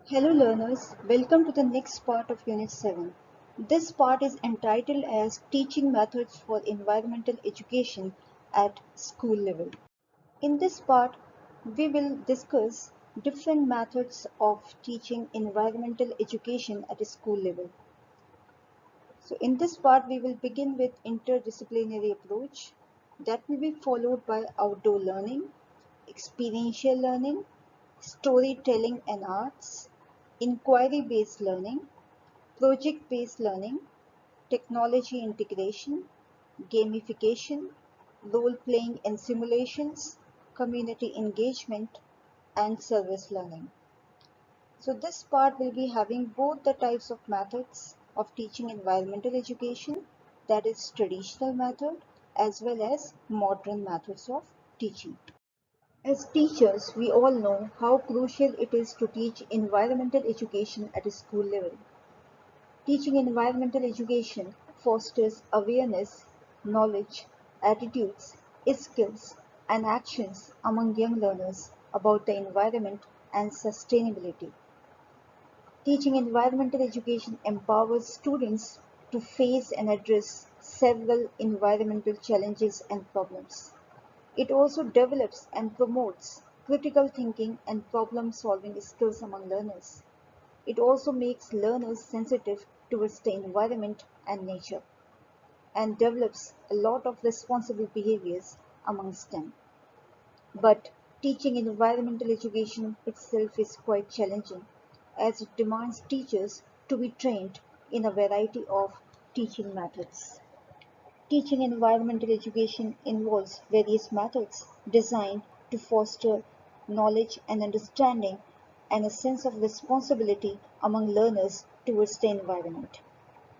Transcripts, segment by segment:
Hello learners, welcome to the next part of Unit 7. This part is entitled as Teaching Methods for Environmental Education at School Level. In this part, we will discuss different methods of teaching environmental education at a school level. So in this part, we will begin with interdisciplinary approach that will be followed by outdoor learning, experiential learning, storytelling and arts, inquiry-based learning, project-based learning, technology integration, gamification, role-playing and simulations, community engagement, and service learning. So this part will be having both the types of methods of teaching environmental education, that is traditional method as well as modern methods of teaching. As teachers, we all know how crucial it is to teach environmental education at a school level. Teaching environmental education fosters awareness, knowledge, attitudes, skills, and actions among young learners about the environment and sustainability. Teaching environmental education empowers students to face and address several environmental challenges and problems. It also develops and promotes critical thinking and problem-solving skills among learners. It also makes learners sensitive towards the environment and nature and develops a lot of responsible behaviors amongst them. But teaching environmental education itself is quite challenging as it demands teachers to be trained in a variety of teaching methods. Teaching environmental education involves various methods designed to foster knowledge and understanding and a sense of responsibility among learners towards the environment.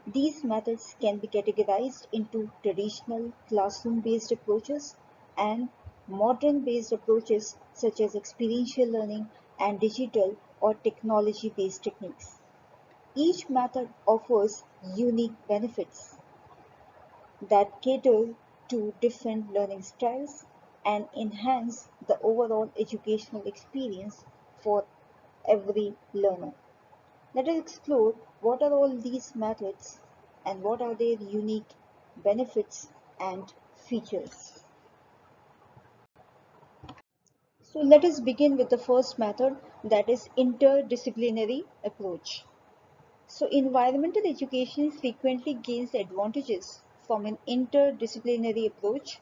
These methods can be categorized into traditional classroom-based approaches and modern-based approaches such as experiential learning and digital or technology-based techniques. Each method offers unique benefits that cater to different learning styles and enhance the overall educational experience for every learner. Let us explore what are all these methods and what are their unique benefits and features. So let us begin with the first method, that is interdisciplinary approach. So environmental education frequently gains advantages from an interdisciplinary approach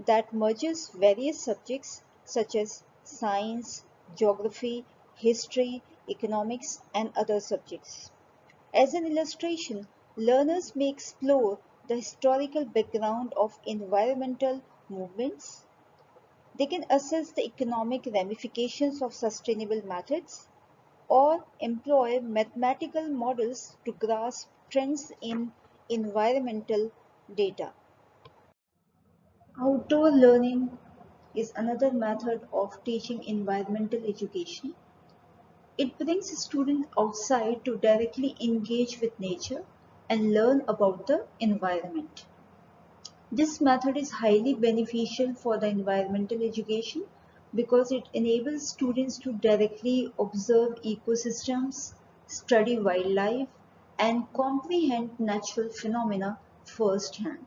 that merges various subjects such as science, geography, history, economics, and other subjects. As an illustration, learners may explore the historical background of environmental movements. They can assess the economic ramifications of sustainable methods or employ mathematical models to grasp trends in environmental data. Outdoor learning is another method of teaching environmental education. It brings students outside to directly engage with nature and learn about the environment. This method is highly beneficial for the environmental education because it enables students to directly observe ecosystems, study wildlife, and comprehend natural phenomena firsthand.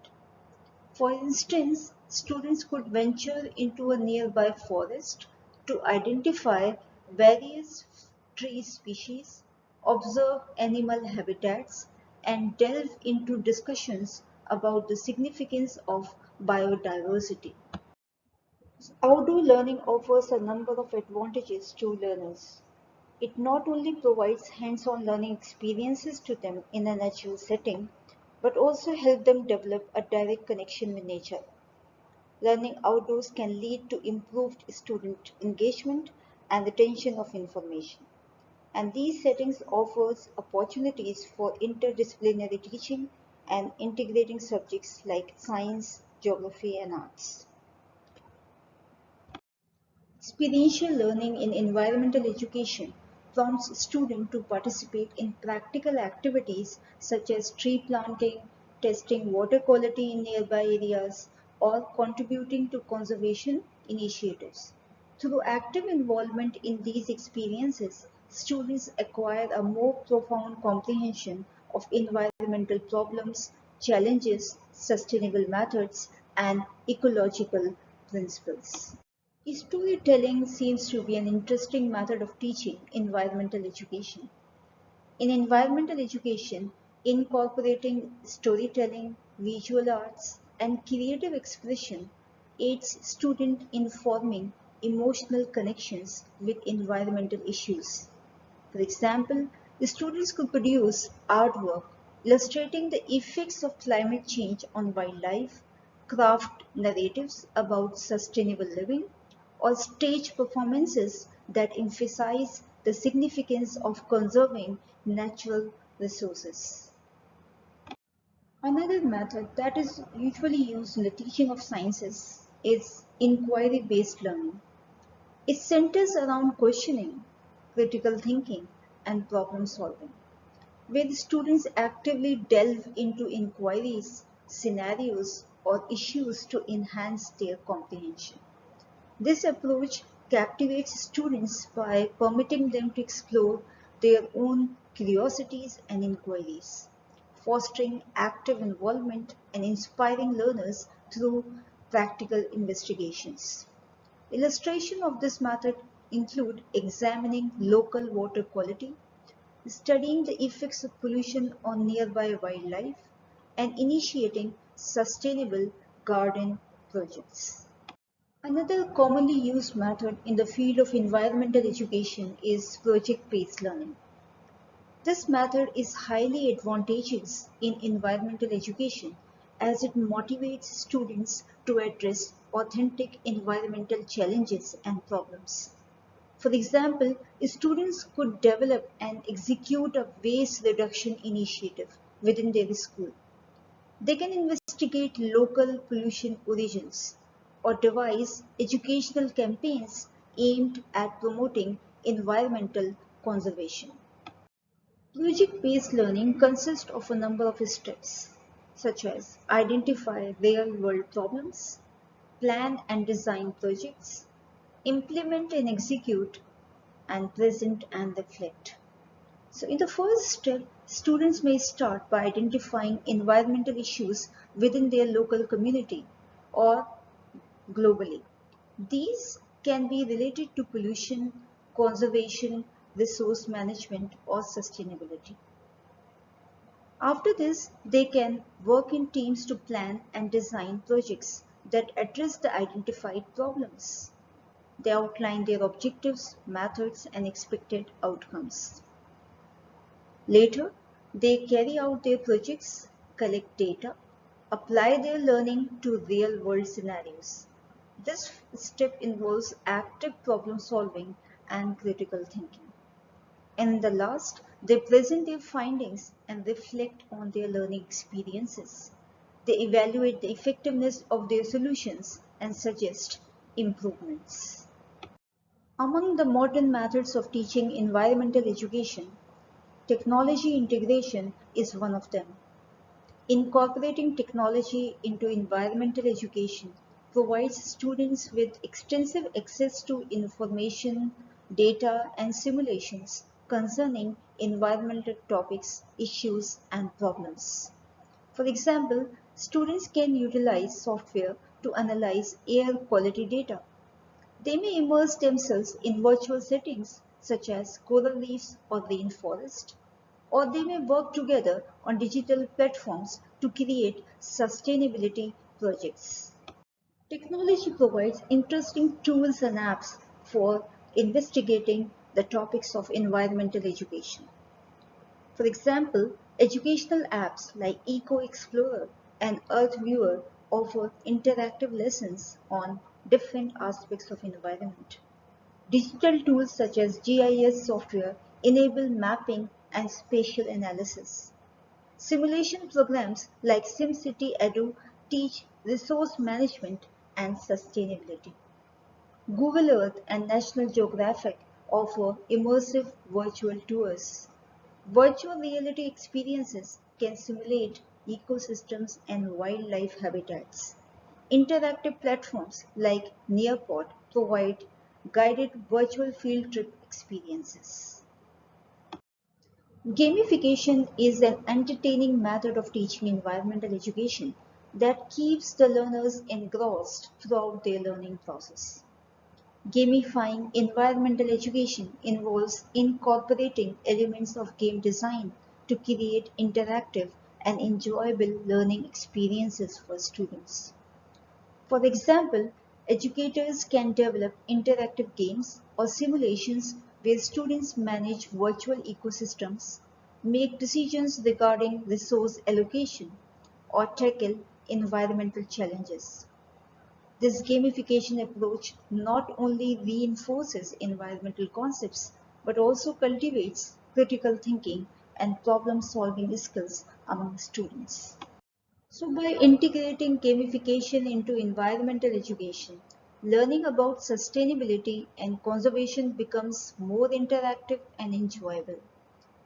For instance, students could venture into a nearby forest to identify various tree species, observe animal habitats, and delve into discussions about the significance of biodiversity. Outdoor learning offers a number of advantages to learners. It not only provides hands-on learning experiences to them in a natural setting, but also help them develop a direct connection with nature. Learning outdoors can lead to improved student engagement and retention of information. And these settings offers opportunities for interdisciplinary teaching and integrating subjects like science, geography, and arts. Experiential learning in environmental education prompts students to participate in practical activities such as tree planting, testing water quality in nearby areas, or contributing to conservation initiatives. Through active involvement in these experiences, students acquire a more profound comprehension of environmental problems, challenges, sustainable methods, and ecological principles. Storytelling seems to be an interesting method of teaching environmental education. In environmental education, incorporating storytelling, visual arts, and creative expression aids students in forming emotional connections with environmental issues. For example, the students could produce artwork illustrating the effects of climate change on wildlife, craft narratives about sustainable living, or stage performances that emphasize the significance of conserving natural resources. Another method that is usually used in the teaching of sciences is inquiry-based learning. It centers around questioning, critical thinking, and problem solving, where the students actively delve into inquiries, scenarios, or issues to enhance their comprehension. This approach captivates students by permitting them to explore their own curiosities and inquiries, fostering active involvement and inspiring learners through practical investigations. Illustration of this method include examining local water quality, studying the effects of pollution on nearby wildlife, and initiating sustainable garden projects. Another commonly used method in the field of environmental education is project-based learning. This method is highly advantageous in environmental education as it motivates students to address authentic environmental challenges and problems. For example, students could develop and execute a waste reduction initiative within their school. They can investigate local pollution origins or devise educational campaigns aimed at promoting environmental conservation. Project-based learning consists of a number of steps, such as identify real-world problems, plan and design projects, implement and execute, and present and reflect. So in the first step, students may start by identifying environmental issues within their local community or globally. These can be related to pollution, conservation, resource management, or sustainability. After this, they can work in teams to plan and design projects that address the identified problems. They outline their objectives, methods, and expected outcomes. Later, they carry out their projects, collect data, apply their learning to real-world scenarios. This step involves active problem solving and critical thinking. In the last, they present their findings and reflect on their learning experiences. They evaluate the effectiveness of their solutions and suggest improvements. Among the modern methods of teaching environmental education, technology integration is one of them. Incorporating technology into environmental education provides students with extensive access to information, data, and simulations concerning environmental topics, issues, and problems. For example, students can utilize software to analyze air quality data. They may immerse themselves in virtual settings such as coral reefs or rainforest, or they may work together on digital platforms to create sustainability projects. Technology provides interesting tools and apps for investigating the topics of environmental education. For example, educational apps like Eco Explorer and Earth Viewer offer interactive lessons on different aspects of environment. Digital tools such as GIS software enable mapping and spatial analysis. Simulation programs like SimCity Edu teach resource management and sustainability. Google Earth and National Geographic offer immersive virtual tours. Virtual reality experiences can simulate ecosystems and wildlife habitats. Interactive platforms like Nearpod provide guided virtual field trip experiences. Gamification is an entertaining method of teaching environmental education that keeps the learners engrossed throughout their learning process. Gamifying environmental education involves incorporating elements of game design to create interactive and enjoyable learning experiences for students. For example, educators can develop interactive games or simulations where students manage virtual ecosystems, make decisions regarding resource allocation, or tackle environmental challenges. This gamification approach not only reinforces environmental concepts but also cultivates critical thinking and problem solving skills among students. So, by integrating gamification into environmental education, learning about sustainability and conservation becomes more interactive and enjoyable.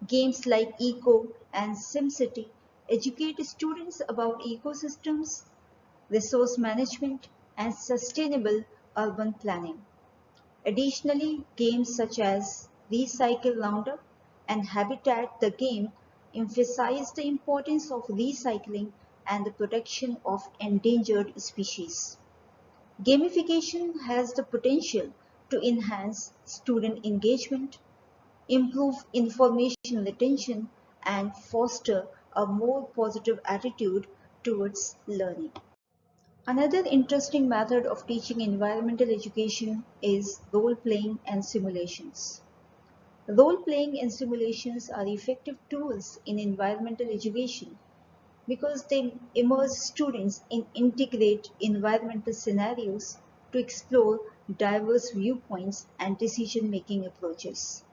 Games like Eco and SimCity educate students about ecosystems, resource management, and sustainable urban planning. Additionally, games such as Recycle Roundup and Habitat the Game emphasize the importance of recycling and the protection of endangered species. Gamification has the potential to enhance student engagement, improve information retention, and foster a more positive attitude towards learning. Another interesting method of teaching environmental education is role playing and simulations. Role playing and simulations are effective tools in environmental education because they immerse students in integrate environmental scenarios to explore diverse viewpoints and decision making approaches.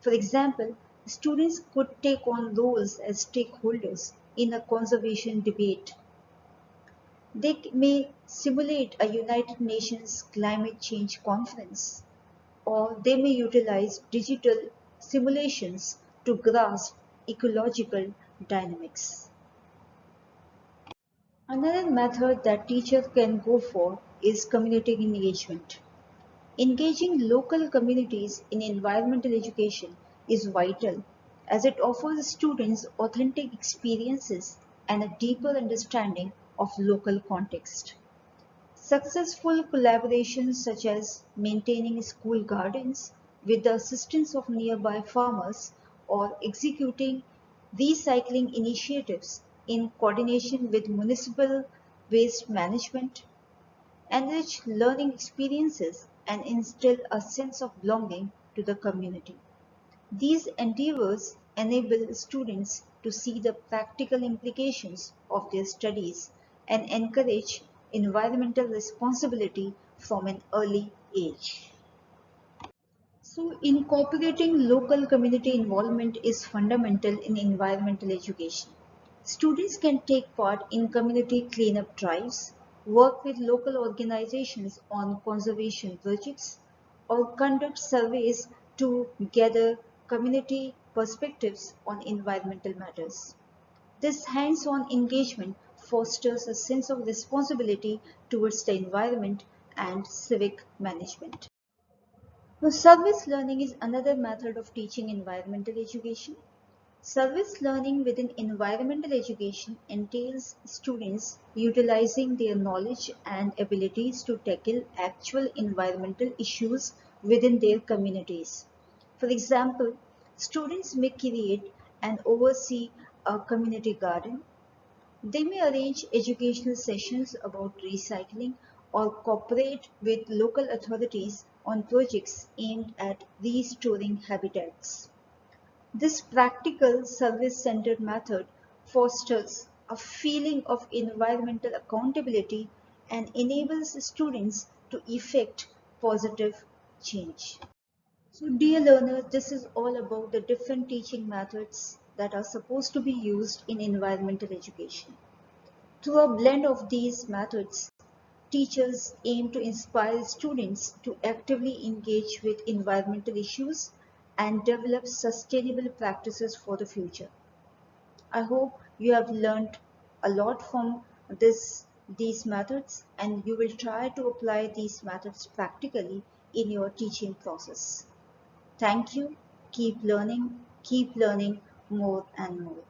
For example, students could take on roles as stakeholders in a conservation debate. They may simulate a United Nations climate change conference, or they may utilize digital simulations to grasp ecological dynamics. Another method that teachers can go for is community engagement. Engaging local communities in environmental education is vital as it offers students authentic experiences and a deeper understanding of local context. Successful collaborations such as maintaining school gardens with the assistance of nearby farmers or executing recycling initiatives in coordination with municipal waste management enrich learning experiences and instill a sense of belonging to the community. These endeavors enable students to see the practical implications of their studies and encourage environmental responsibility from an early age. So, incorporating local community involvement is fundamental in environmental education. Students can take part in community cleanup drives, work with local organizations on conservation projects, or conduct surveys to gather community perspectives on environmental matters. This hands-on engagement fosters a sense of responsibility towards the environment and civic management. Now, service learning is another method of teaching environmental education. Service learning within environmental education entails students utilizing their knowledge and abilities to tackle actual environmental issues within their communities. For example, students may create and oversee a community garden. They may arrange educational sessions about recycling or cooperate with local authorities on projects aimed at restoring habitats. This practical service-centered method fosters a feeling of environmental accountability and enables students to effect positive change. So dear learners, this is all about the different teaching methods that are supposed to be used in environmental education. Through a blend of these methods, teachers aim to inspire students to actively engage with environmental issues and develop sustainable practices for the future. I hope you have learned a lot from these methods and you will try to apply these methods practically in your teaching process. Thank you. Keep learning more and more.